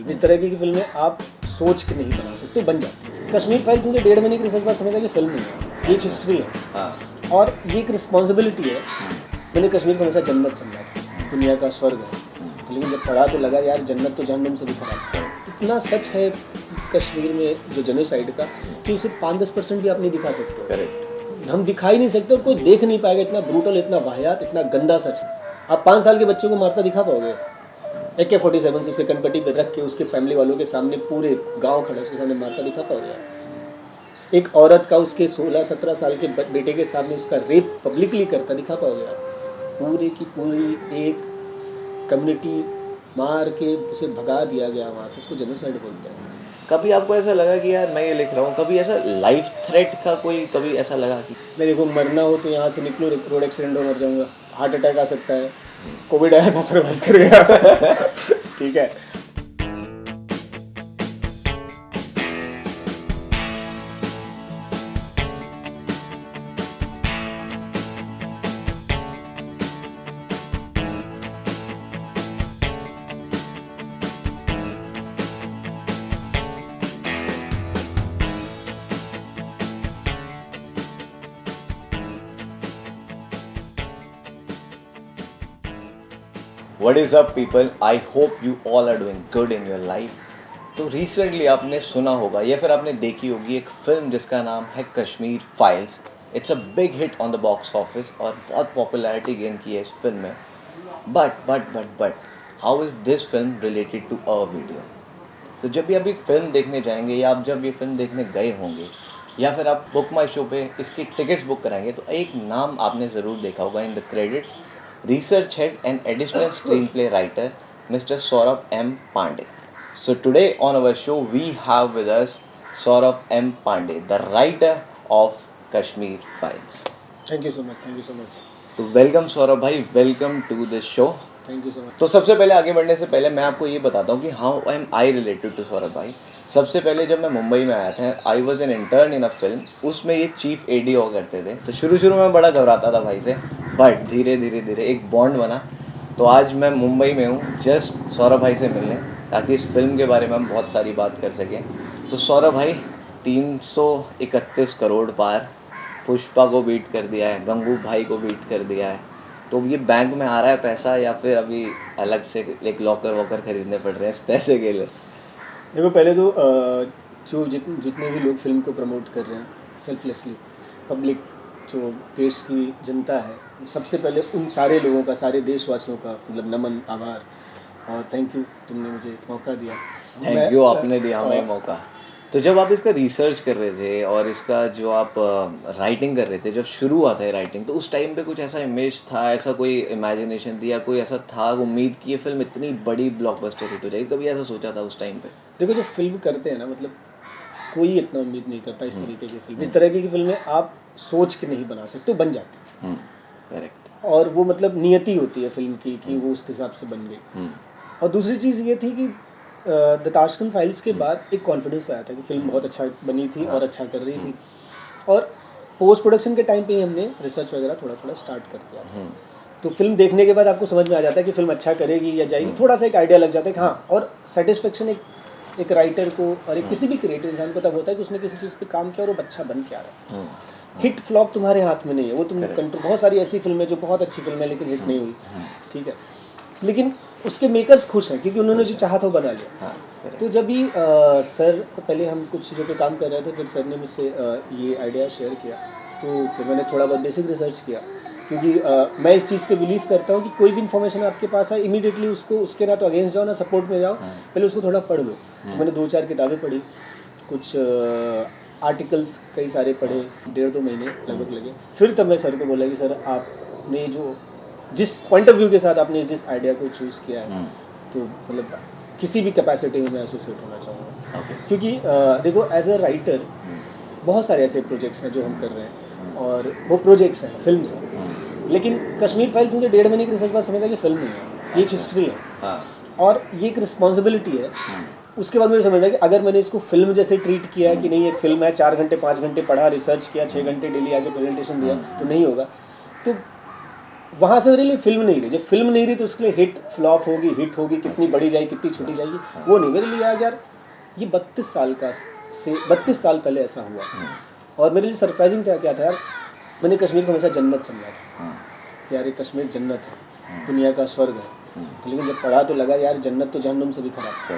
इस तरह की फिल्में आप सोच के नहीं बना सकते, बन जाती है। कश्मीर फाइल्स मुझे 1.5 महीने की रिसर्च बाद समझा कि फिल्म नहीं है, ये एक हिस्ट्री है और ये एक रिस्पॉन्सिबिलिटी है। मैंने कश्मीर को हमेशा जन्नत समझा था, दुनिया का स्वर्ग है, लेकिन जब पढ़ा तो लगा यार जन्नत तो जहन्नुम से भी खराब है। इतना सच है कश्मीर में जो जेनोसाइड का कि उसे 5-10% भी आप नहीं दिखा सकते। करेक्ट। हम दिखा ही नहीं सकते और कोई देख नहीं पाएगा। इतना ब्रूटल, इतना वाहियात, इतना गंदा सच है। आप 5 साल के बच्चों को मारता दिखा पाओगे? AK-47 से उसके कनपट्टी पे रख के उसके फैमिली वालों के सामने पूरे गांव खड़ा उसके सामने मारता दिखा पाओगे? एक औरत का उसके 16-17 साल के बेटे के सामने उसका रेप पब्लिकली करता दिखा पाओगे आप? पूरी की पूरी एक कम्युनिटी मार के उसे भगा दिया गया वहाँ से, उसको जेनोसाइड बोलते हैं। कभी आपको ऐसा लगा कि यार मैं ये लिख रहा हूँ, कभी ऐसा लाइफ थ्रेट का कोई कभी ऐसा लगा कि मैं देखो मरना हो तो यहाँ से निकलो, रोड एक्सीडेंट हो मर जाऊँगा, हार्ट अटैक आ सकता है, कोविड आया था सर्वाइव कर गया ठीक है। What is up people? I hope you all are doing good in your life. तो रिसेंटली आपने सुना होगा या फिर आपने देखी होगी एक फिल्म जिसका नाम है Kashmir Files. It's a big hit on the box office और बहुत पॉपुलैरिटी गेन की है इस फिल्म में। But how is this film related to our video? तो जब भी आप एक फ़िल्म देखने जाएंगे या आप जब ये फिल्म देखने गए होंगे या फिर आप बुक माई शो पे इसकी टिकट्स बुक कराएंगे तो एक नाम आपने ज़रूर देखा होगा in the credits, research head and additional screenplay writer Mr. Saurabh M. Pandey. So today on our show we have with us Saurabh M. Pandey, the writer of Kashmir Files. Thank you so much. तो welcome Saurabh भाई, welcome to the show. Thank you so much. तो सबसे पहले आगे बढ़ने से पहले मैं आपको ये बताता हूँ कि how am I related to Saurabh भाई। सबसे पहले जब मैं मुंबई में आया था, I was an intern in a film, उसमें ये चीफ एडी हुआ करते थे। तो शुरू में बड़ा घबराता था भाई से, बट धीरे धीरे एक बॉन्ड बना। तो आज मैं मुंबई में हूँ जस्ट सौरभ भाई से मिलने, ताकि इस फिल्म के बारे में हम बहुत सारी बात कर सकें। तो सौरभ भाई 331 करोड़ पार, पुष्पा को बीट कर दिया है, गंगू भाई को बीट कर दिया है। तो ये बैंक में आ रहा है पैसा या फिर अभी अलग से एक लॉकर वॉकर खरीदने पड़ रहे हैं इस पैसे के लिए? देखो पहले तो जो जितने भी लोग फिल्म को प्रमोट कर रहे हैं सेल्फलेसली, पब्लिक जो देश की जनता है, सबसे पहले उन सारे लोगों का, सारे देशवासियों का मतलब नमन, आभार और थैंक यू, तुमने मुझे मौका दिया। थैंक यू, आपने दिया हमें मौका। तो जब आप इसका रिसर्च कर रहे थे और इसका जो आप राइटिंग कर रहे थे, जब शुरू हुआ था राइटिंग, तो उस टाइम पे कुछ ऐसा इमेज था, ऐसा कोई इमेजिनेशन थी या कोई ऐसा था उम्मीद कि ये फिल्म इतनी बड़ी ब्लॉकबस्टर हिट हो जाएगी? कभी ऐसा सोचा था उस टाइम पे? देखो जब फिल्म करते हैं ना, मतलब कोई इतना उम्मीद नहीं करता इस तरीके की फिल्म। इस तरह की फिल्में आप सोच के नहीं बना सकते, बन जाती है। करेक्ट। और वो मतलब नियति होती है फिल्म की कि वो उस हिसाब से बन गई। और दूसरी चीज़ ये थी कि द ताशकंद फाइल्स के बाद एक कॉन्फिडेंस आया था कि फिल्म बहुत अच्छा बनी थी और अच्छा कर रही थी। और पोस्ट प्रोडक्शन के टाइम पे ही हमने रिसर्च वगैरह थोड़ा स्टार्ट कर दिया था। तो फिल्म देखने के बाद आपको समझ में आ जाता है कि फिल्म अच्छा करेगी या जाएगी, थोड़ा सा एक आइडिया लग जाता है कि हाँ। और सेटिस्फेक्शन एक राइटर को और एक किसी भी क्रिएटिव इंसान को तब होता है कि उसने किसी चीज़ पे काम किया और वो अच्छा बन के आ रहा है। हिट फ्लॉप तुम्हारे हाथ में नहीं है, वो तुम कंट्रोल। बहुत सारी ऐसी फिल्में जो बहुत अच्छी फिल्म है लेकिन हिट नहीं हुई, ठीक है, लेकिन उसके मेकर्स खुश हैं क्योंकि उन्होंने जो चाहा था वो बना लिया। तो जब भी सर पहले हम कुछ चीज़ों पे काम कर रहे थे, फिर सर ने मुझसे ये आइडिया शेयर किया, तो फिर मैंने थोड़ा बहुत बेसिक रिसर्च किया क्योंकि मैं इस चीज़ पे बिलीव करता हूँ कि कोई भी इन्फॉर्मेशन आपके पास है इमीडिएटली उसको उसके ना तो अगेंस्ट जाओ ना सपोर्ट में जाओ, पहले उसको थोड़ा पढ़ लो। तो मैंने 2-4 किताबें पढ़ी, कुछ आर्टिकल्स कई सारे पढ़े, 1.5-2 महीने लगभग लगे। फिर तब मैं सर को बोला कि सर आपने जो जिस पॉइंट ऑफ व्यू के साथ आपने जिस आइडिया को चूज़ किया है, तो मतलब किसी भी कैपेसिटी में मैं एसोसिएट होना चाहूँगा। क्योंकि देखो एज अ राइटर बहुत सारे ऐसे प्रोजेक्ट्स हैं जो हम कर रहे हैं और वो प्रोजेक्ट्स हैं, फिल्म्स हैं, लेकिन कश्मीर फाइल्स मुझे 1.5 महीने की रिसर्च बाद समझा कि फिल्म नहीं है, ये एक हिस्ट्री है और ये एक रिस्पॉन्सिबिलिटी है। उसके बाद मुझे समझा कि अगर मैंने इसको फिल्म जैसे ट्रीट किया है कि नहीं एक फिल्म है, 4 घंटे 5 घंटे पढ़ा, रिसर्च किया, 6 घंटे डेली आके प्रेजेंटेशन दिया, तो नहीं होगा। तो वहाँ से मेरे लिए फिल्म नहीं रही। जब फिल्म नहीं रही तो उसके लिए हिट फ्लॉप होगी, हिट होगी, कितनी बड़ी जाएगी, कितनी छोटी जाएगी, वो नहीं। मेरे लिए यार ये 32 साल का से 32 साल पहले ऐसा हुआ। और मेरे लिए सरप्राइजिंग क्या था यार, मैंने कश्मीर को हमेशा जन्नत समझा था यार, ये कश्मीर जन्नत है, दुनिया का स्वर्ग है। तो लेकिन जब पढ़ा तो लगा यार जन्नत तो जहन्नुम से भी खराब था।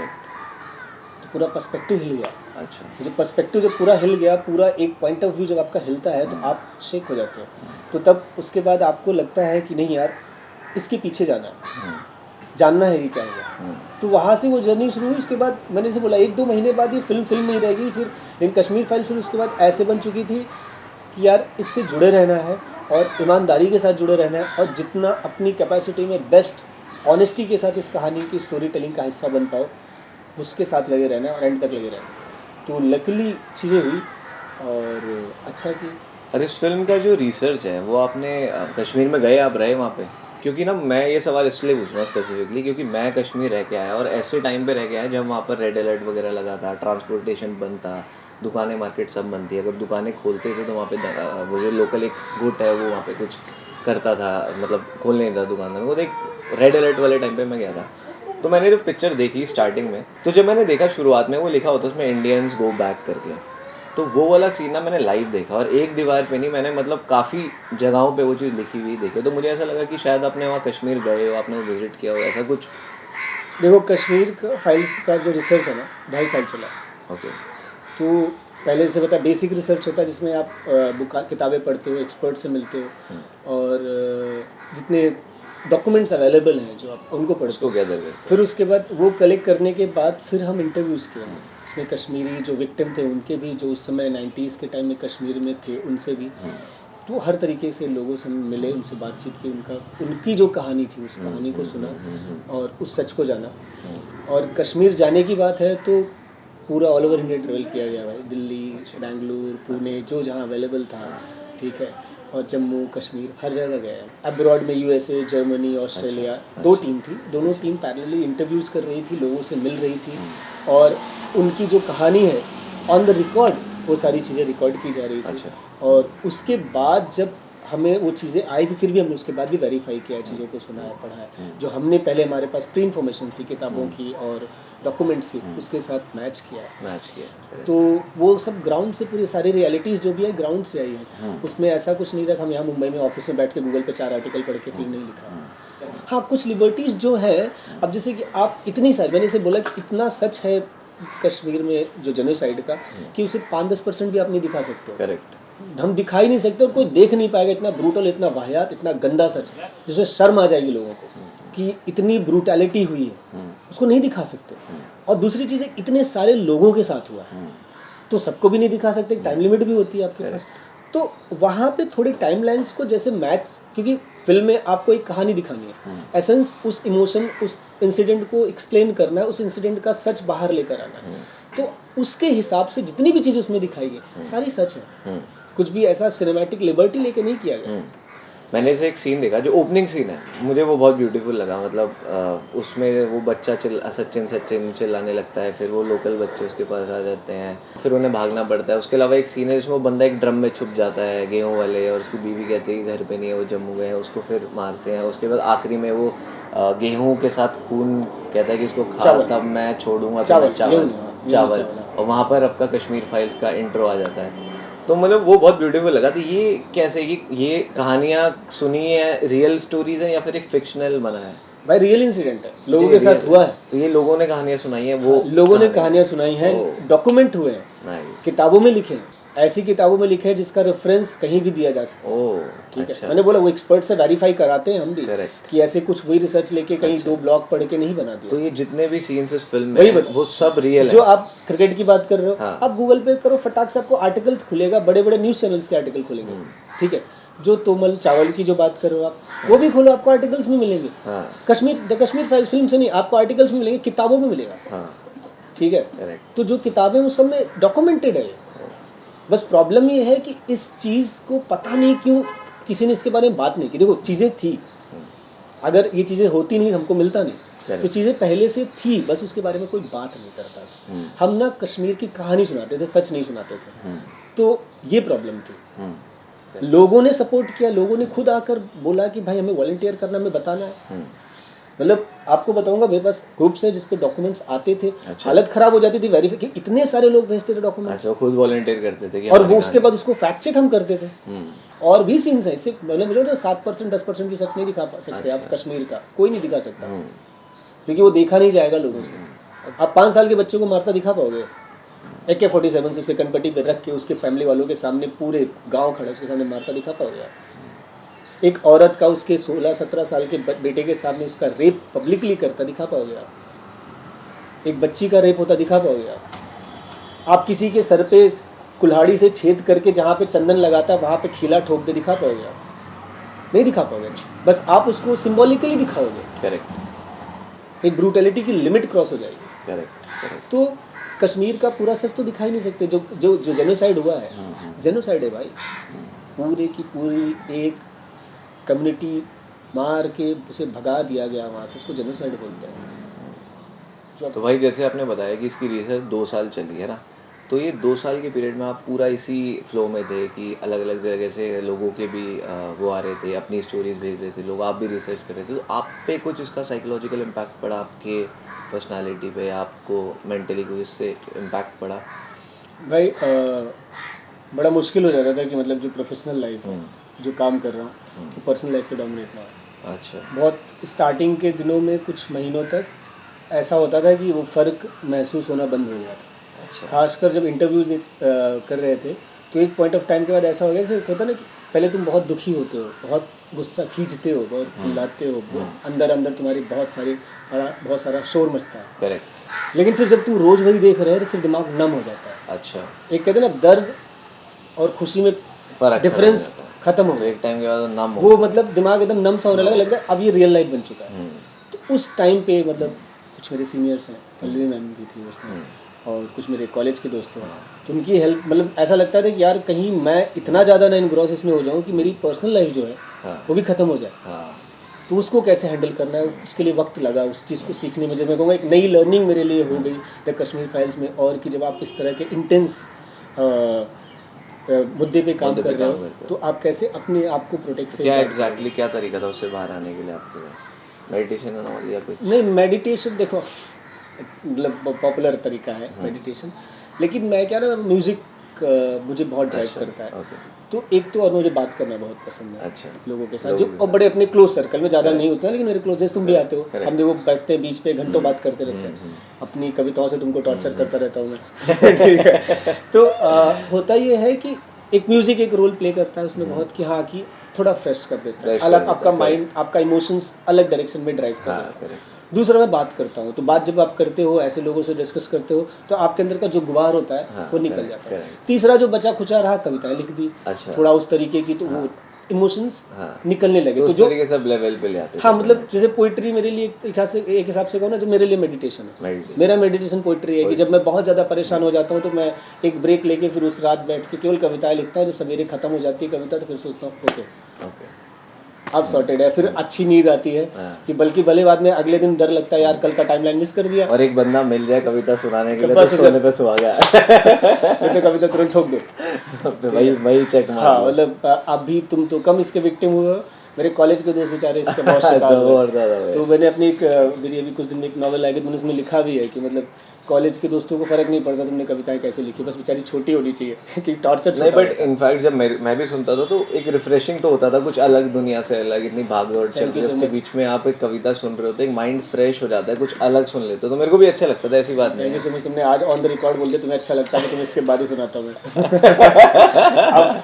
तो पूरा पर्सपेक्टिव हिल गया। अच्छा। तो जब पर्सपेक्टिव जब पूरा हिल गया, पूरा एक पॉइंट ऑफ व्यू जब आपका हिलता है तो आप शेक हो जाते हो। तो तब उसके बाद आपको लगता है कि नहीं यार इसके पीछे जाना है, जानना है ये क्या हुआ। तो वहाँ से वो जर्नी शुरू हुई। उसके बाद मैंने से बोला 1-2 महीने बाद ये फिल्म नहीं रहेगी। फिर लेकिन कश्मीर फाइल्स फिर उसके बाद ऐसे बन चुकी थी कि यार इससे जुड़े रहना है और ईमानदारी के साथ जुड़े रहना है, और जितना अपनी कैपेसिटी में बेस्ट ऑनेस्टी के साथ इस कहानी की स्टोरी टेलिंग का हिस्सा बन पाओ, उसके साथ लगे रहना है और एंड तक लगे रहना है। तो लकीली चीज़ें हुई और अच्छा की। और इस फिल्म का जो रिसर्च है वो आपने कश्मीर में गए, आप रहे वहाँ पे? क्योंकि ना मैं ये सवाल इसलिए पूछ रहा हूँ स्पेसिफिकली क्योंकि मैं कश्मीर रह के आया और ऐसे टाइम पे रह के आया जब वहाँ पर रेड अलर्ट वगैरह लगा था, ट्रांसपोर्टेशन बंद था, दुकानें मार्केट सब बंद थी। अगर दुकानें खोलते थे तो वहाँ पे वो जो लोकल एक गुट है वो वहाँ पे कुछ करता था, मतलब खोलने नहीं था दुकानदार को। एक रेड अलर्ट वाले टाइम पे मैं गया था। तो मैंने जो पिक्चर देखी स्टार्टिंग में, तो जब मैंने देखा शुरुआत में वो लिखा होता उसमें इंडियंस गो बैक करके, तो वो वाला सीन ना मैंने लाइव देखा और एक दीवार पे नहीं, मैंने मतलब काफ़ी जगहों पे वो चीज़ लिखी हुई देखी। तो मुझे ऐसा लगा कि शायद आपने वहाँ कश्मीर गए हो, आपने विजिट किया हो, ऐसा कुछ। देखो कश्मीर का फाइल्स का जो रिसर्च है ना 2.5 साल चला। ओके। तो पहले से बता बेसिक रिसर्च होता है जिसमें आप किताबें पढ़ते हो, एक्सपर्ट से मिलते हो और जितने डॉक्यूमेंट्स अवेलेबल हैं जो आप उनको पढ़ते हो, गैदर करते। फिर उसके बाद वो कलेक्ट करने के बाद फिर हम इंटरव्यूज़ किए। इसमें कश्मीरी जो विक्टिम थे उनके भी, जो उस समय 90s के टाइम में कश्मीर में थे उनसे भी। तो हर तरीके से लोगों से मिले, उनसे बातचीत की, उनकी जो कहानी थी उस कहानी को सुना और उस सच को जाना। और कश्मीर जाने की बात है तो पूरा ऑल ओवर इंडिया ट्रेवल किया गया भाई, दिल्ली, बेंगलुरु, पुणे, जो जहाँ अवेलेबल था, ठीक है, और जम्मू कश्मीर हर जगह गए हैं। अब्रॉड में USA, जर्मनी, ऑस्ट्रेलिया, 2 टीम थी, दोनों टीम पैरेलली इंटरव्यूज़ कर रही थी, लोगों से मिल रही थी और उनकी जो कहानी है ऑन द रिकॉर्ड वो सारी चीज़ें रिकॉर्ड की जा रही थी। और उसके बाद जब हमें वो चीज़ें आई फिर भी हमने उसके बाद भी वेरीफाई किया, चीज़ों को सुना है, पढ़ा है, जो हमने पहले हमारे पास प्री इन्फॉर्मेशन थी किताबों की और डॉक्यूमेंट्स की, उसके साथ मैच किया। तो वो सब ग्राउंड से, पूरी सारी रियलिटीज़ जो भी है ग्राउंड से आई है। उसमें ऐसा कुछ नहीं था कि हम यहाँ मुंबई में ऑफिस में बैठ के गूगल पे 4 आर्टिकल पढ़ के फिल्म नहीं लिखा। हाँ कुछ लिबर्टीज़ जो है, अब जैसे कि आप इतनी सारी, मैंने इसे बोला कि इतना सच है कश्मीर में जो जेनोसाइड का कि उसे 5-10% भी आप नहीं दिखा सकते। करेक्ट। हम दिखा ही नहीं सकते और कोई देख नहीं पाएगा। इतना ब्रूटल, इतना वाहियात, इतना गंदा सच जिसमें शर्म आ जाएगी लोगों को कि इतनी ब्रूटैलिटी हुई है, उसको नहीं दिखा सकते। और दूसरी चीज़ है इतने सारे लोगों के साथ हुआ है तो सबको भी नहीं दिखा सकते, टाइम लिमिट भी होती है आपके पास। तो वहाँ पे थोड़े टाइम लाइन्स को जैसे मैच, क्योंकि फिल्म में आपको एक कहानी दिखानी है, एसेंस उस इमोशन, उस इंसिडेंट को एक्सप्लेन करना है, उस इंसिडेंट का सच बाहर लेकर आना है। तो उसके हिसाब से जितनी भी चीज़ उसमें दिखाई गई सारी सच है, कुछ भी ऐसा सिनेमैटिक लिबर्टी लेके नहीं किया गया। मैंने इसे एक सीन देखा, जो ओपनिंग सीन है, मुझे वो बहुत ब्यूटीफुल लगा। मतलब उसमें वो बच्चा सचिन चिल्लाने लगता है, फिर वो लोकल बच्चे उसके पास आ जाते हैं, फिर उन्हें भागना पड़ता है। उसके अलावा एक सीन है जिसमें वो बंदा एक ड्रम में छुप जाता है, गेहूँ वाले, और उसकी बीवी कहती है कि घर पे नहीं है, वो जम्मू गए हैं, उसको फिर मारते हैं। उसके बाद आखिरी में वो गेहूँ के साथ खून कहता है कि इसको खा, तब मैं छोड़ूंगा चावल, और वहाँ पर आपका कश्मीर फाइल्स का इंट्रो आ जाता है। तो मतलब वो बहुत ब्यूटीफुल लगा। तो ये कैसे, ये कहानियाँ सुनी है, रियल स्टोरीज हैं या फिर एक फिक्शनल बना है? भाई रियल इंसिडेंट है, लोगों के साथ हुआ है। तो ये लोगों ने कहानियाँ सुनाई हैं, वो लोगों ने कहानियाँ सुनाई हैं, डॉक्यूमेंट हुए हैं, किताबों में लिखे हैं, ऐसी किताबों में लिखे हैं जिसका रेफरेंस कहीं भी दिया जा सकता है। ठीक है, मैंने बोला वो एक्सपर्ट से वेरीफाई कराते हैं हम भी कि ऐसे कुछ वही रिसर्च लेके कहीं 2 ब्लॉग पढ़ के नहीं बना दिया। तो ये जितने भी सीन्स इस फिल्म में वो सब रियल है। जो आप क्रिकेट की बात कर रहे हो, आप गूगल पे करो, फटाक से आपको आर्टिकल्स खुलेगा, बड़े बड़े न्यूज़ चैनल्स के आर्टिकल खुलेंगे। ठीक है, जो तोमल चावल की जो बात कर रहे हो आप, वो भी खोलो, आपको आर्टिकल्स में मिलेंगे। द कश्मीर फाइल्स फिल्म से नहीं, आपको आर्टिकल्स में मिलेंगे, किताबों में मिलेगा। ठीक है, तो जो किताबें उस सब में डॉक्यूमेंटेड है। बस प्रॉब्लम ये है कि इस चीज़ को पता नहीं क्यों किसी ने इसके बारे में बात नहीं की। देखो चीज़ें थी, अगर ये चीज़ें होती नहीं हमको मिलता नहीं, तो चीज़ें पहले से थी, बस उसके बारे में कोई बात नहीं करता था। हम ना कश्मीर की कहानी सुनाते थे, सच नहीं सुनाते थे, तो ये प्रॉब्लम थी। लोगों ने सपोर्ट किया, लोगों ने खुद आकर बोला कि भाई हमें वॉलंटियर करना, हमें बताना है। मतलब आपको बताऊंगा, मेरे पास ग्रुप्स है जिसपे डॉक्यूमेंट्स आते थे। अच्छा। हालत खराब हो जाती थी वेरीफाई, इतने सारे लोग भेजते थे डॉक्यूमेंट्स, अच्छा, खुद वॉलंटियर करते थे कि और हमारी वो उसके बाद उसको फैक्ट चेक हम करते थे। हम्म, और भी सीन्स हैं इससे, मतलब मुझे ना 7% 10% भी सच नहीं दिखा सकते आप। अच्छा। कश्मीर का कोई नहीं दिखा सकता, हम्म, क्योंकि वो देखा नहीं जाएगा लोगों से। आप 5 साल के बच्चों को मारता दिखा पाओगे? AK-47 से उसके कनपट्टी पे रख के उसके फैमिली वालों के सामने, पूरे गांव खड़ा उसके सामने मारता दिखा पाओगे आप? एक औरत का उसके 16-17 साल के बेटे के सामने उसका रेप पब्लिकली करता दिखा पाओगे आप? एक बच्ची का रेप होता दिखा पाओगे आप? आप किसी के सर पे कुल्हाड़ी से छेद करके जहाँ पे चंदन लगाता है वहाँ पे खीला ठोक दे दिखा पाओगे आप? नहीं दिखा पाओगे। बस आप उसको सिंबॉलिकली दिखाओगे, करेक्ट, एक ब्रूटैलिटी की लिमिट क्रॉस हो जाएगी। करेक्ट। तो कश्मीर का पूरा सच तो दिखा ही नहीं सकते। जो जो जो जेनोसाइड हुआ है, जेनोसाइड है भाई। पूरे की पूरी एक कम्युनिटी मार के उसे भगा दिया गया वहाँ से, इसको जेनोसाइड बोलते हैं। तो भाई जैसे आपने बताया कि इसकी रिसर्च 2 साल चली है ना, तो ये 2 साल के पीरियड में आप पूरा इसी फ्लो में थे कि अलग अलग जगह से लोगों के भी वो आ रहे थे, अपनी स्टोरीज भेज रहे थे लोग, आप भी रिसर्च कर रहे थे, तो आप पे कुछ इसका साइकोलॉजिकल इम्पैक्ट पड़ा, आपके पर्सनालिटी पे, आपको मेंटली कुछ इससे इम्पैक्ट पड़ा? भाई बड़ा मुश्किल हो जाता था कि मतलब जो प्रोफेशनल लाइफ है, जो काम कर रहा हूँ, तो पर्सनल लाइफ पे डोमिनेट ना हो। अच्छा। बहुत स्टार्टिंग के दिनों में कुछ महीनों तक ऐसा होता था कि वो फ़र्क महसूस होना बंद हो गया था। अच्छा। खासकर जब इंटरव्यूज कर रहे थे, तो एक पॉइंट ऑफ टाइम के बाद ऐसा हो गया, जैसे होता ना कि पहले तुम बहुत दुखी होते हो, बहुत गुस्सा खींचते हो, बहुत चिल्लाते हो, अंदर अंदर तुम्हारी बहुत सारा शोर मचता है। करेक्ट। लेकिन फिर जब तुम रोज़ वही देख रहे हो तो फिर दिमाग नम हो जाता है। अच्छा। एक कहते हैं ना, दर्द और खुशी में फर्क डिफरेंस खत्म हो तो गया। एक टाइम के बाद नम हो वो मतलब दिमाग एकदम नम सा होने लगा, लगता है अब ये रियल लाइफ बन चुका है। तो उस टाइम पे मतलब कुछ मेरे सीनियर्स हैं, पल्लवी मैम भी थी उसमें, और कुछ मेरे कॉलेज के दोस्त हैं, तो उनकी हेल्प, मतलब ऐसा लगता था कि यार कहीं मैं इतना ज़्यादा ना इनग्रॉस इसमें हो जाऊँ कि मेरी पर्सनल लाइफ जो है वो भी ख़त्म हो जाए। हाँ। तो उसको कैसे हैंडल करना है, उसके लिए वक्त लगा उस चीज़ को सीखने में। जब मैं कहूँगा एक नई लर्निंग मेरे लिए हो गई द कश्मीर फाइल्स में, और कि जब आप इस तरह के इंटेंस मुद्दे पे काम कर रहे हो तो आप कैसे अपने आप को प्रोटेक्ट से क्या एग्जैक्टली क्या तरीका था उससे बाहर आने के लिए आपके? मेडिटेशन और या कुछ? नहीं, मेडिटेशन देखो मतलब पॉपुलर तरीका है मेडिटेशन, लेकिन मैं क्या ना, म्यूज़िक मुझे बहुत ड्राइव करता है। तो एक तो, और मुझे बात करना बहुत पसंद है। अच्छा। लोगों के साथ, जो और बड़े अपने क्लोज सर्कल में, ज़्यादा नहीं होता है, लेकिन मेरे क्लोजेस्ट तुम भी आते हो, हम देखो बैठते हैं बीच पे, घंटों बात करते रहते हैं। अपनी कविताओं से तुमको टॉर्चर करता रहता हूँ मैं। ठीक है। तो होता ये है कि एक म्यूज़िक एक रोल प्ले करता है उसमें बहुत, कि हाँ कि थोड़ा फ्रेश कर देता है, अलग आपका माइंड, आपका इमोशंस अलग डायरेक्शन में ड्राइव कर देता है। दूसरा, मैं बात करता हूँ, तो बात जब आप करते हो, ऐसे लोगों से डिस्कस करते हो, तो आपके अंदर का जो गुबार होता है वो निकल जाता है। तीसरा, जो बचा खुचा रहा, कविताएं लिख दी थोड़ा उस तरीके की, तो वो इमोशंस निकलने लगे, तो जो तरीके से लेवल पे ले आते। हाँ, मतलब जैसे पोइट्री मेरे लिए एक हिसाब से कहूँ ना, जो मेरे लिए मेडिटेशन है, मेरा मेडिटेशन पोइट्री है। कि जब मैं बहुत ज़्यादा परेशान हो जाता हूँ तो मैं एक ब्रेक लेके फिर उस रात बैठ के केवल कविताएं लिखता हूँ। जब सवेरे खत्म हो जाती है कविता, तो फिर सोचता हूँ ओके अब सॉर्टेड है। फिर अच्छी नींद आती है, कि बल्कि भले बाद में अगले दिन डर लगता है यार कल का टाइमलाइन मिस कर दिया, और एक बंदा मिल जाए कविता सुनाने के लिए तो सोने पे सुहा गया। तो कविता तुरंत ठोक दो, वही चेक मार। हाँ, मतलब अभी तुम तो कम इसके विक्टिम हुए हो, मेरे कॉलेज के दोस्त बेचारे इसके बहुत शिकार हुए। तो मैंने अपनी मेरी अभी कुछ दिन में एक नॉवल आई, मैंने उसमें लिखा भी है कि मतलब कॉलेज के दोस्तों को फर्क नहीं पड़ता तुमने कविताएं कैसे लिखी, बस बेचारी छोटी होनी चाहिए कि टॉर्चर नहीं। बट इनफैक्ट जब मैं भी सुनता था तो एक रिफ्रेशिंग तो होता था, कुछ अलग दुनिया से अलग, इतनी भागदौड़ चल रही है उसके बीच में आप एक कविता सुन रहे होते, एक माइंड फ्रेश हो जाता है, कुछ अलग सुन लेते हो, तो मेरे को भी अच्छा लगता था। ऐसी बात नहीं। थैंक यू सो मच, तुमने आज ऑन द रिकॉर्ड बोल दिया, तुम्हें अच्छा लगता है, तुम्हें इसके बाद ही सुनाता हूँ मैं।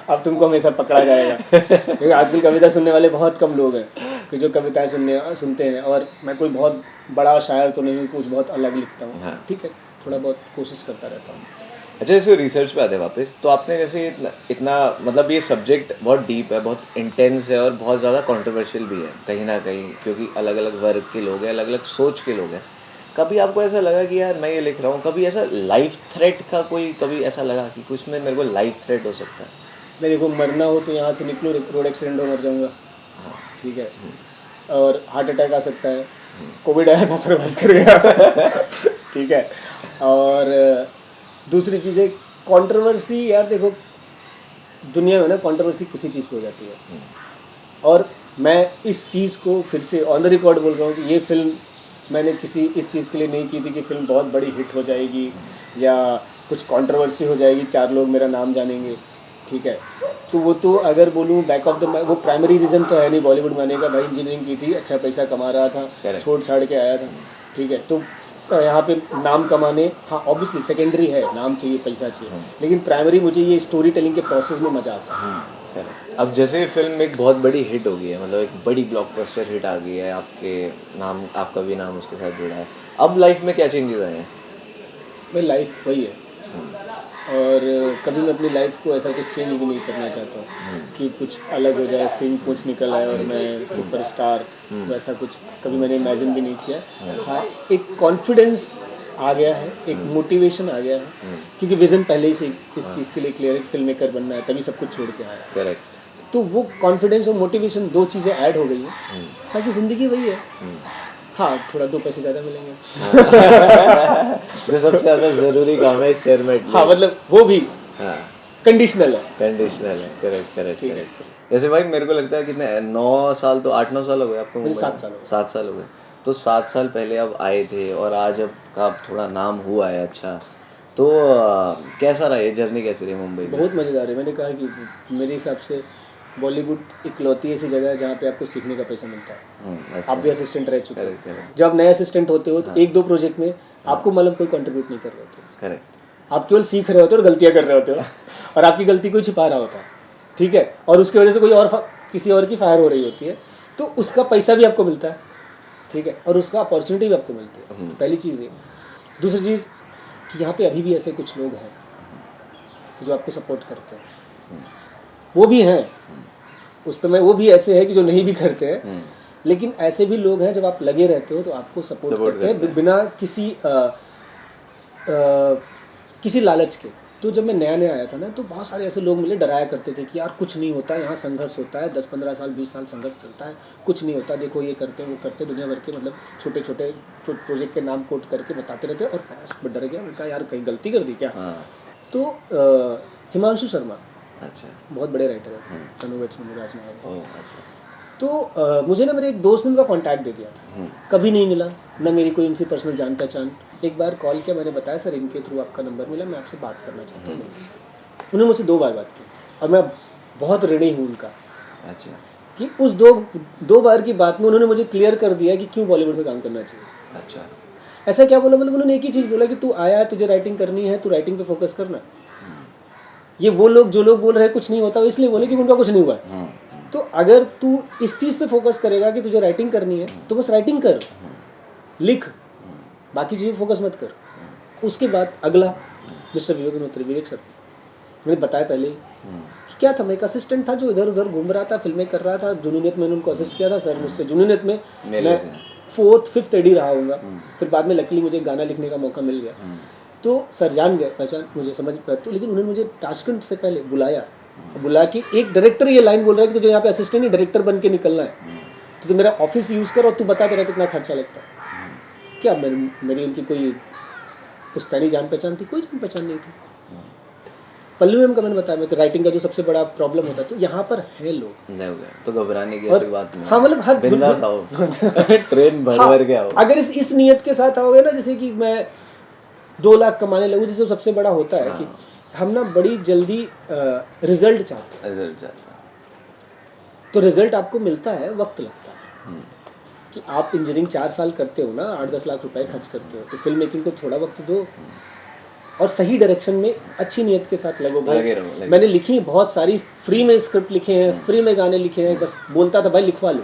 अब तुमको हमेशा पकड़ा जाएगा, क्योंकि आजकल कविता सुनने वाले बहुत कम लोग हैं कि जो कविताएं सुनते हैं। और मैं कोई बहुत बड़ा शायर तो नहीं हूँ, कुछ बहुत अलग लिखता हूँ। ठीक है, थोड़ा बहुत कोशिश करता रहता हूँ। अच्छा, जैसे रिसर्च पे आते वापस, तो आपने जैसे इतना मतलब ये सब्जेक्ट बहुत डीप है, बहुत इंटेंस है और बहुत ज़्यादा कंट्रोवर्शियल भी है कहीं ना कहीं, क्योंकि अलग अलग वर्ग के लोग हैं, अलग अलग सोच के लोग हैं। कभी आपको ऐसा लगा कि यार मैं ये लिख रहा हूँ, कभी ऐसा लाइफ थ्रेट का कोई कभी ऐसा लगा कि कुछ में मेरे को लाइफ थ्रेट हो सकता है? मेरे को मरना हो तो यहाँ से निकलो, रोड एक्सीडेंट हो मर जाऊँगा। ठीक है, और हार्ट अटैक आ सकता है, कोविड आया था सर्वाइव कर गया। ठीक है, और दूसरी चीज़ें कंट्रोवर्सी, यार देखो दुनिया में ना कंट्रोवर्सी किसी चीज़ पे हो जाती है, और मैं इस चीज़ को फिर से ऑन द रिकॉर्ड बोल रहा हूँ कि ये फिल्म मैंने किसी इस चीज़ के लिए नहीं की थी कि फिल्म बहुत बड़ी हिट हो जाएगी या कुछ कंट्रोवर्सी हो जाएगी, 4 लोग मेरा नाम जानेंगे, ठीक है। तो वो तो अगर बोलूँ बैक ऑफ द वो प्राइमरी रीज़न तो है नहीं बॉलीवुड में आने का। भाई इंजीनियरिंग की थी, अच्छा पैसा कमा रहा था, छोड़ छाड़ के आया था, ठीक है। तो यहाँ पे नाम कमाने, हाँ ऑब्वियसली सेकेंडरी है, नाम चाहिए, पैसा चाहिए, लेकिन प्राइमरी मुझे ये स्टोरी टेलिंग के प्रोसेस में मज़ा आता है। अब जैसे फिल्म एक बहुत बड़ी हिट हो गई है, मतलब एक बड़ी ब्लॉकबस्टर हिट आ गई है, आपके नाम, आपका भी नाम उसके साथ जुड़ा है, अब लाइफ में क्या चेंजेस आए हैं? भाई लाइफ वही है, और कभी मैं अपनी लाइफ को ऐसा कुछ चेंज भी नहीं करना चाहता हूँ कि कुछ अलग हो जाए, सिंह कुछ निकल आए और मैं सुपरस्टार, वैसा कुछ कभी मैंने इमेजिन भी नहीं किया। हाँ, एक कॉन्फिडेंस आ गया है, एक मोटिवेशन आ गया है, क्योंकि विज़न पहले ही से इस चीज़ के लिए क्लियर है, फिल्म मेकर बनना है, तभी सब कुछ छोड़ के आया। करेक्ट। तो वो कॉन्फिडेंस और मोटिवेशन, 2 चीज़ें ऐड हो गई हैं, बाकी ज़िंदगी वही है। हाँ, थोड़ा 2 पैसे ज़्यादा मिलेंगे। जो सबसे ज़्यादा ज़रूरी काम है इस शहर में। हाँ, मतलब वो भी कंडीशनल है। कंडीशनल है, करेक्ट। जैसे भाई मेरे को लगता है कितने 9 साल, तो 8-9 साल हो गए आपको? मुझे 7 साल हो गए। 7 साल हो गए। तो 7 साल पहले आप आए थे और आज अब आप थोड़ा नाम हुआ है, अच्छा, तो कैसा रहा ये जर्नी, कैसी रही मुंबई में? बहुत मज़ेदार है। मैंने कहा कि मेरे हिसाब से बॉलीवुड इकलौती ऐसी जगह है जहाँ पे आपको सीखने का पैसा मिलता है। अच्छा। आप भी असिस्टेंट रह चुके करेक्ट। हो, जब नए असिस्टेंट होते हो तो 1-2 प्रोजेक्ट में आपको मतलब कोई कंट्रीब्यूट नहीं कर रहे होते, करेक्ट। आप केवल सीख रहे होते हो और गलतियाँ कर रहे होते हो और आपकी गलती कोई छिपा रहा होता है, ठीक है, और उसकी वजह से कोई और किसी और की फायर हो रही होती है, तो उसका पैसा भी आपको मिलता है, ठीक है, और उसका अपॉर्चुनिटी भी आपको मिलती है। पहली चीज़ है। दूसरी चीज़ कि यहाँ पे अभी भी ऐसे कुछ लोग हैं जो आपको सपोर्ट करते हैं, वो भी हैं, उस पर मैं, वो भी ऐसे हैं कि जो नहीं भी करते हैं, लेकिन ऐसे भी लोग हैं जब आप लगे रहते हो तो आपको सपोर्ट करते हैं बिना किसी लालच के। तो जब मैं नया आया था ना, तो बहुत सारे ऐसे लोग मिले, डराया करते थे कि यार कुछ नहीं होता है, यहाँ संघर्ष होता है, 10-15 साल 20 साल संघर्ष चलता है, कुछ नहीं होता, देखो ये करते हैं वो करते हैं, दुनिया भर के मतलब छोटे छोटे प्रोजेक्ट के नाम कोट करके बताते रहते हैं। और मैं डर गया, मैंने कहा यार कहीं गलती कर दी क्या? तो हिमांशु शर्मा, अच्छा, बहुत बड़े राइटर है, तनुवेट्स में राजनायक। तो मुझे ना मेरे एक दोस्त ने उनका कांटेक्ट दे दिया था, कभी नहीं मिला ना मेरी कोई उनसे पर्सनल जान पहचान। एक बार कॉल किया, मैंने बताया सर इनके थ्रू आपका नंबर मिला, मैं आपसे बात करना चाहता हूँ। उन्होंने मुझसे 2 बार बात की और मैं बहुत ऋणी हूँ उनका। अच्छा। कि उस दो बार की बात में उन्होंने मुझे क्लियर कर दिया कि क्यों बॉलीवुड में काम करना चाहिए। अच्छा। ऐसा क्या बोला, मतलब उन्होंने एक ही चीज़ बोला कि तू आया है, तुझे राइटिंग करनी है, तू राइटिंग पे फोकस करना। ये वो लोग जो लोग बोल रहे हैं कुछ नहीं होता, इसलिए बोले क्योंकि उनका कुछ नहीं हुआ है। तो अगर तू इस चीज़ पे फोकस करेगा कि तुझे राइटिंग करनी है, तो बस राइटिंग कर, लिख, बाकी चीज़ें फोकस मत कर। उसके बाद अगला मिस्टर विवेक अग्निहोत्री, विवेक सर, मैंने बताया पहले कि क्या था, मैं एक असिस्टेंट था जो इधर उधर घूम रहा था, फिल्में कर रहा था। जूनियत मैंने उनको असिस्ट किया था सर, मुझसे जूनियत में मैं 4th 5th एडी रहा हूँगा। फिर बाद में लकीली मुझे गाना लिखने का मौका मिल गया, तो सर जान गए, पहचान मुझे, समझ पाया। तो लेकिन उन्होंने मुझे ताशकंद से पहले बुला के एक डायरेक्टर ये लाइन बोल रहा है कि तुझे यहाँ पे असिस्टेंट नहीं डायरेक्टर बन के निकलना है, तो मेरा ऑफिस यूज़ कर और तू बता तेरा कितना खर्चा लगता है। क्या मेरी उनकी कोई पुश्तैनी जान पहचान थी? कोई जान पहचान नहीं थी। पल्लू मैम का मैंने बताया, मैं राइटिंग का जो सबसे बड़ा प्रॉब्लम होता है, तो यहाँ पर है लोग, तो घबराने की ऐसी बात नहीं। हाँ, मतलब हर बिंदास आओ, ट्रेन भर के आओ। अगर इस नियत के साथ आओगे ना, जैसे कि मैं 2 लाख कमाने लगूँ, जैसे सबसे बड़ा होता है कि हम ना बड़ी जल्दी रिजल्ट चाहते हैं। तो रिजल्ट आपको मिलता है, वक्त लगता है। कि आप इंजीनियरिंग 4 साल करते हो ना, 8-10 लाख रुपए खर्च करते हो, तो फिल्म मेकिंग को थोड़ा वक्त दो और सही डायरेक्शन में अच्छी नियत के साथ लगो। भाई मैंने लिखी बहुत सारी, फ्री में स्क्रिप्ट लिखे हैं, फ्री में गाने लिखे हैं, बस बोलता था भाई लिखवा लो,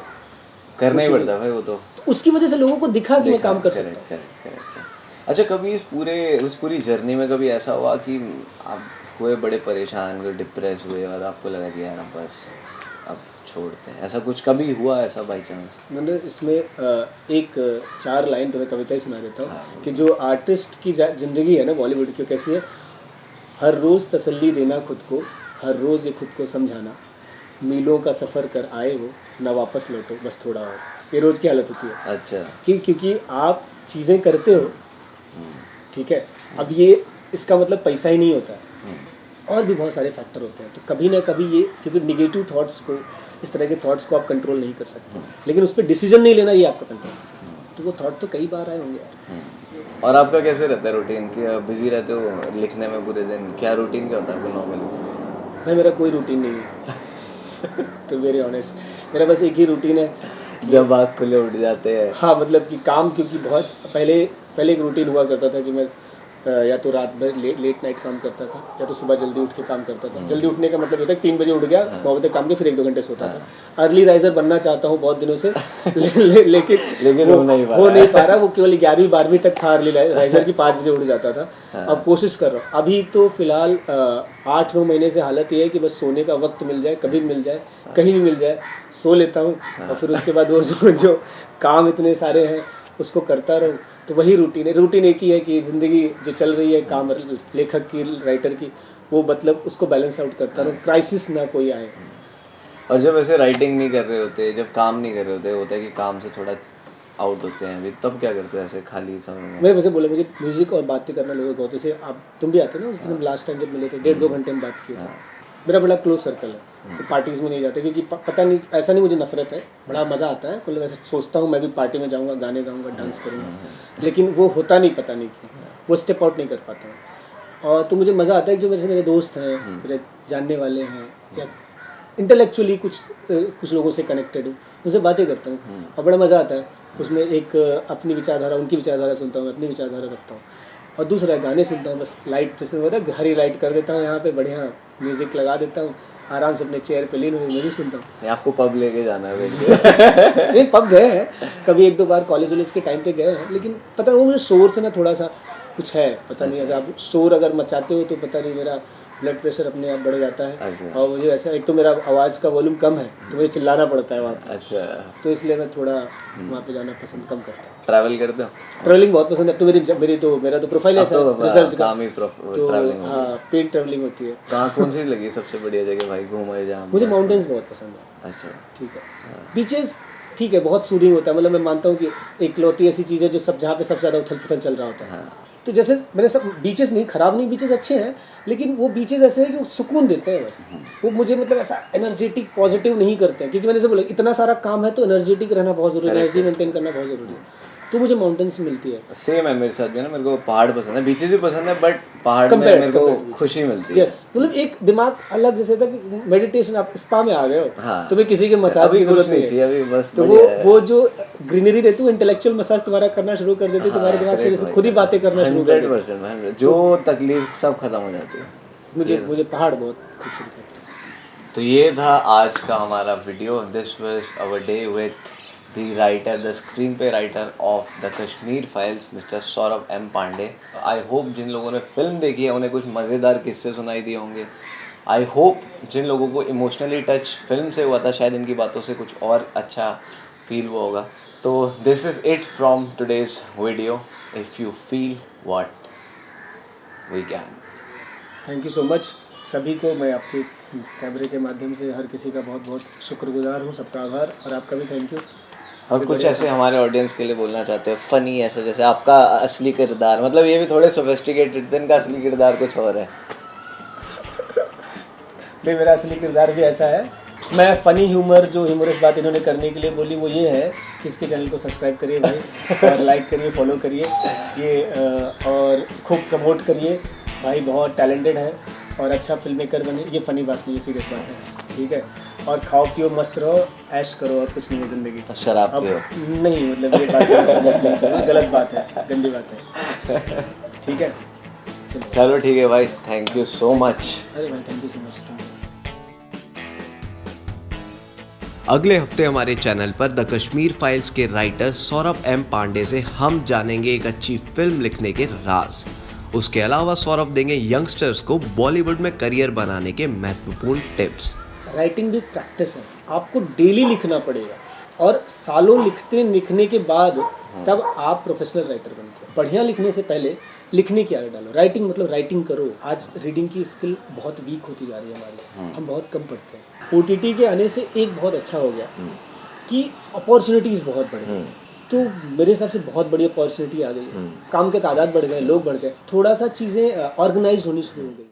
करना ही पड़ता भाई वो तो उसकी वजह से लोगों को दिखा कि मैं काम कर सकता हूँ। अच्छा, कभी इस पूरी जर्नी में कभी ऐसा हुआ कि आप हुए बड़े परेशान, डिप्रेस हुए और आपको लगा कि यार बस अब छोड़ते हैं, ऐसा कुछ कभी हुआ ऐसा बाई चांस? मैंने इसमें एक 4 लाइन तुम्हें कविता ही सुना देता हूँ कि जो आर्टिस्ट की ज़िंदगी है ना बॉलीवुड की, कैसी है। हर रोज़ तसल्ली देना खुद को, हर रोज़ ये खुद को समझाना, मीलों का सफ़र कर आए हो ना वापस लौटो बस थोड़ा और, ये रोज़ की हालत होती है। अच्छा। क्योंकि आप चीज़ें करते हो, ठीक है, अब ये इसका मतलब पैसा ही नहीं होता है, और भी बहुत सारे फैक्टर होते हैं। तो कभी ना कभी ये, क्योंकि निगेटिव थॉट्स को, इस तरह के थॉट्स को आप कंट्रोल नहीं कर सकते, लेकिन उस पर डिसीजन नहीं लेना ये आपका कंट्रोल कर सकते हैं। तो वो थॉट तो कई बार आए होंगे यार। और आपका कैसे रहता है रूटीन कि बिजी रहते हो लिखने में पूरे दिन, क्या रूटीन क्या होता है आपका नॉर्मली? भाई मेरा कोई रूटीन नहीं है तो वेरी ऑनेस्ट, मेरा बस एक ही रूटीन है। जब आँख खुले उठ जाते हैं? हाँ मतलब कि काम, क्योंकि बहुत पहले एक रूटीन हुआ करता था कि मैं या तो रात भर लेट नाइट काम करता था, या तो सुबह जल्दी उठ के काम करता था। जल्दी उठने का मतलब होता है 3 बजे उठ गया, 9 बजे काम किया, फिर 1-2 घंटे सोता था। अर्ली राइजर बनना चाहता हूँ बहुत दिनों से लेकिन हो नहीं पा रहा। वो केवल 11वीं-12वीं तक था अर्ली राइजर की, 5 बजे उठ जाता था। अब कोशिश कर रहा हूँ। अभी तो फिलहाल 8-9 महीने से हालत ये है कि बस सोने का वक्त मिल जाए, कभी मिल जाए, कहीं भी मिल जाए, सो लेता हूँ। और फिर उसके बाद वो जो काम इतने सारे हैं उसको करता रहूँ। तो वही रूटीन है। रूटीन एक ही है कि ज़िंदगी जो चल रही है, काम लेखक की, राइटर की, वो मतलब उसको बैलेंस आउट करता रहूँ, क्राइसिस ना कोई आए। और जब ऐसे राइटिंग नहीं कर रहे होते, जब काम नहीं कर रहे होते, होता है कि काम से थोड़ा आउट होते हैं अभी, तब क्या करते हो ऐसे खाली समय में? मैं वैसे बोले, मुझे म्यूज़िक और बातें करना लोगों को बहुत, जैसे आप तुम भी आते ना, उस दिन हम लास्ट टाइम जब मिले थे 1.5-2 घंटे हम बात किए थे। मेरा बड़ा क्लोज सर्कल है, तो पार्टीज़ में नहीं जाते, क्योंकि पता नहीं, ऐसा नहीं मुझे नफरत है, बड़ा मज़ा आता है। मतलब ऐसे सोचता हूँ मैं भी पार्टी में जाऊँगा, गाने गाऊँगा, डांस करूँगा, लेकिन वो होता नहीं, पता नहीं क्यों वो स्टेप आउट नहीं कर पाता हूँ। और तो मुझे मज़ा आता है कि जो मेरे दोस्त हैं, मेरे जानने वाले हैं, या इंटेलेक्चुअली कुछ लोगों से कनेक्टेड हूँ, उनसे बातें करता हूँ और बड़ा मज़ा आता है उसमें। एक अपनी विचारधारा, उनकी विचारधारा सुनता हूँ, अपनी विचारधारा रखता हूँ। और दूसरा गाने सुनता हूँ, बस लाइट जैसे होता है हरी लाइट कर देता हूँ यहाँ पे, बढ़िया म्यूज़िक लगा देता हूँ, आराम से अपने चेयर पे लीन हुए म्यूजिक सुनता हूँ। आपको पब लेके जाना है नहीं, पब गए हैं कभी 1-2 बार, कॉलेज के टाइम पे गए हैं, लेकिन पता नहीं वो मुझे शोर से ना थोड़ा सा कुछ है, पता नहीं। अगर आप शोर अगर मचाते हो तो पता नहीं, मेरा ब्लड प्रेशर अपने आप बढ़ जाता है। और मुझे ऐसा, एक तो मेरा आवाज़ का वॉल्यूम कम है तो मुझे चिल्लाना पड़ता है वहाँ पे। अच्छा, तो इसलिए मैं थोड़ा वहाँ पे जाना पसंद कम करता हूँ। ट्रैवल करते हो? ट्रैवलिंग बहुत पसंद है। तो मेरा तो प्रोफाइल है रिसर्च का, तो हाँ पेड ट्रैवलिंग होती है। कहाँ, कौन सी लगी सबसे बढ़िया जगह भाई घूमे जहाँ? मुझे माउंटेन्स बहुत पसंद है। अच्छा, ठीक है। बीचेस ठीक है, बहुत सूदिंग होता है। मतलब मैं मानता हूँ कि एकलौती ऐसी चीज़ है जो सब, जहाँ पे सबसे ज़्यादा उथल पुथल चल रहा होता है। तो जैसे मैंने सब बीचेस नहीं, ख़राब नहीं, बीचेस अच्छे हैं, लेकिन वो बीचेस ऐसे हैं कि वो सुकून देते हैं बस। वो मुझे मतलब ऐसा एनर्जेटिक पॉजिटिव नहीं करते हैं, क्योंकि मैंने से बोला इतना सारा काम है तो एनर्जेटिक रहना बहुत ज़रूरी है, एनर्जी मेंटेन करना बहुत ज़रूरी है। तो मुझे माउंटेन्स मिलती है। सेम है मेरे साथ भी ना, मेरे को पहाड़ पसंद है, बीचेस भी पसंद है, बट पहाड़ में मेरे को खुशी मिलती है। यस, मतलब एक दिमाग अलग, जैसे था कि मेडिटेशन, आप स्पा में आ गए हो। हाँ, तुम्हें किसी के मसाज की जरूरत नहीं है अभी, बस तो वो जो ग्रीनरी रहती है, इंटेलेक्चुअल मसाज तुम्हारा करना शुरू कर देती है, तुम्हारे दिमाग से खुद ही बातें करना शुरू कर देती है, जो तकलीफ सब खत्म हो जाती है। मुझे पहाड़ बहुत खूबसूरत लगते हैं। तो ये था आज का हमारा video. This was our day with the writer, the screenplay writer of the Kashmir Files, Mr. Saurabh M. Pandey. I hope जिन लोगों ने फिल्म देखी है उन्हें कुछ मज़ेदार किस्से सुनाई दिए होंगे। आई होप जिन लोगों को इमोशनली टच फिल्म से हुआ था, शायद इनकी बातों से कुछ और अच्छा फील हुआ होगा। तो this is it from today's video. If you feel what we can. Thank you so much सभी को। मैं आपके कैमरे के माध्यम से हर किसी का बहुत बहुत शुक्रगुजार हूँ, सबका आभार, और आपका भी थैंक यू। और कुछ ऐसे हमारे ऑडियंस के लिए बोलना चाहते हो फनी, ऐसे जैसे आपका असली किरदार, मतलब ये भी थोड़े सोफिस्टिकेटेड थे, इनका असली किरदार कुछ और है? नहीं, मेरा असली किरदार भी ऐसा है। मैं फ़नी ह्यूमर, जो ह्यूमरस बात इन्होंने करने के लिए बोली वो ये है कि इसके चैनल को सब्सक्राइब करिए भाई, और लाइक करिए, फॉलो करिए ये, और खूब प्रमोट करिए भाई। बहुत टैलेंटेड है और अच्छा फिल्म मेकर बने। ये फ़नी बात नहीं है, सीरियस बात है, ठीक है। और खाओ पियो, मस्त रहो, ऐश करो, और कुछ नहीं है ज़िंदगी। शराब पियो नहीं, मतलब ये बात गलत बात है, गंदी बात है, ठीक है। चलो ठीक है भाई, थैंक यू सो मच। अरे भाई थैंक यू सो मच। अगले हफ्ते हमारे चैनल पर द कश्मीर फाइल्स के राइटर सौरभ M. पांडे से हम जानेंगे एक अच्छी फिल्म लिखने के राज। उसके अलावा सौरभ देंगे यंगस्टर्स को बॉलीवुड में करियर बनाने के महत्वपूर्ण टिप्स। राइटिंग भी प्रैक्टिस है, आपको डेली लिखना पड़ेगा, और सालों लिखने के बाद तब आप प्रोफेशनल राइटर बनते हैं। बढ़िया लिखने से पहले लिखने की आदत डालो। राइटिंग मतलब राइटिंग करो। आज रीडिंग की स्किल बहुत वीक होती जा रही है हमारी, हम बहुत कम पढ़ते हैं। OTT के आने से एक बहुत अच्छा हो गया कि अपॉर्चुनिटीज़ बहुत बढ़ गई। तो मेरे हिसाब से बहुत बड़ी अपॉर्चुनिटी आ गई है। काम के तादाद बढ़ गए, लोग बढ़ गए, थोड़ा सा चीज़ें ऑर्गेनाइज होनी शुरू हो गई।